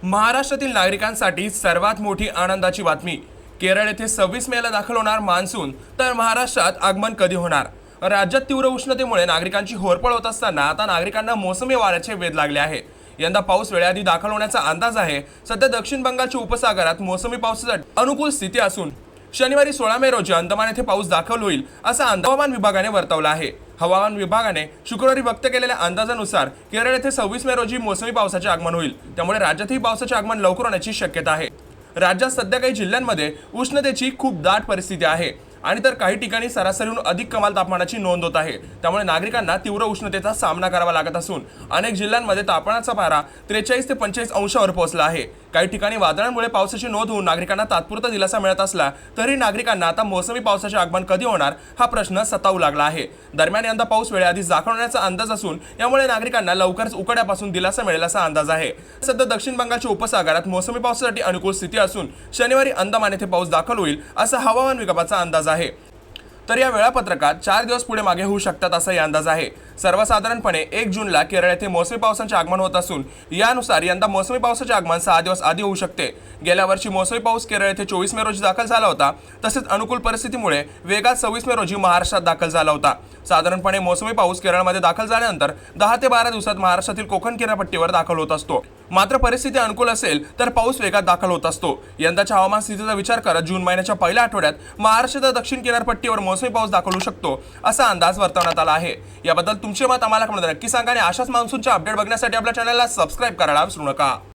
महाराष्ट्रातील नागरिकांसाठी सर्वात मोठी आनंदाची बातमी। केरळ येथे 26 मेला दाखल होणार मान्सून, तर महाराष्ट्रात आगमन कधी होणार? राज्यात तीव्र उष्णतेमुळे नागरिकांची होरपळ होत असताना आता नागरिकांना मोसमी वाऱ्याचे वेध लागले आहे। यंदा पाऊस वेळेआधी दाखल होण्याचा अंदाज आहे। सध्या दक्षिण बंगालच्या उपसागरात मोसमी पावसासाठी अनुकूल स्थिती असून शनिवारी 16 मे रोजी अंदमान येथे पाऊस दाखल होईल असा अंदाज हवामान विभागाने वर्तवला आहे। हवामान विभागाने शुक्रवारी व्यक्त केलेल्या अंदाजानुसार केरळ येथे 26 मे रोजी मोसमी पावसाचे आगमन होईल, त्यामुळे राज्यातही पावसाचे आगमन लवकर होण्याची शक्यता आहे। राज्यात सध्या काही जिल्ह्यांमध्ये उष्णतेची खूप दाट परिस्थिती आहे आणि तर काही ठिकाणी सरासरीहून अधिक कमाल तापमानाची नोंद होत आहे, त्यामुळे नागरिकांना तीव्र उष्णतेचा सामना करावा लागत असून अनेक जिल्ह्यांमध्ये तापमानाचा पारा 43 ते 45 अंशावर पोहोचला आहे। काही ठिकाणी वादळांमुळे पावसाची नोंद होऊन नागरिकांना तात्पुरता दिलासा मिळत असला तरी नागरिकांना आता मोसमी पावसाचे आगमन कधी होणार हा प्रश्न सतावू लागला आहे। दरम्यान यंदा पाऊस वेळेआधीच दाखल होण्याचा अंदाज असून यामुळे नागरिकांना लवकरच उकाड्यापासून दिलासा मिळेल असा अंदाज आहे। सध्या दक्षिण बंगालच्या उपसागरात मोसमी पावसासाठी अनुकूल स्थिती असून शनिवारी अंदमान येथे पाऊस दाखल होईल असा हवामान विभागाचा अंदाज आहे। तर या वेळापत्रकात 4 दिवस पुढे मागे होऊ शकतात असा अंदाज आहे। सर्वसाधारणपणे 1 जूनला केरळ येथे मोसमी पावसाचे आगमन होत असून यानुसार यंदा मोसमी पावसाचे आगमन 6 दिवस आधी होऊ शकते। गेल्या वर्षी मोसमी पाऊस केरळ येथे 24 मे रोजी दाखल झाला होता, तसेच अनुकूल परिस्थितीमुळे वेगात 26 मे रोजी महाराष्ट्रात दाखल झाला होता। साधारणपणे मोसमी पाऊस केरळमध्ये दाखल झाल्यानंतर 10 ते 12 दिवसात महाराष्ट्रातील कोकण किनारपट्टीवर दाखल होत असतो। मात्र परिस्थिती अनुकूल असेल तर पाऊस वेगात दाखल होत असतो। यंदाच्या हवामान स्थितीचा विचार करत जून महिन्याच्या पहिल्या आठवड्यात महाराष्ट्राच्या दक्षिण किनारपट्टीवर मोसमी पाऊस दाखल होऊ शकतो असा अंदाज वर्तवण्यात आला आहे। याबद्दल तुमचे मत आम्हाला कमेंटमध्ये नक्की सांगा आणि अशाच मान्सूनच्या अपडेट बघण्यासाठी आपल्या चॅनलला सबस्क्राइब करायला विसरू नका।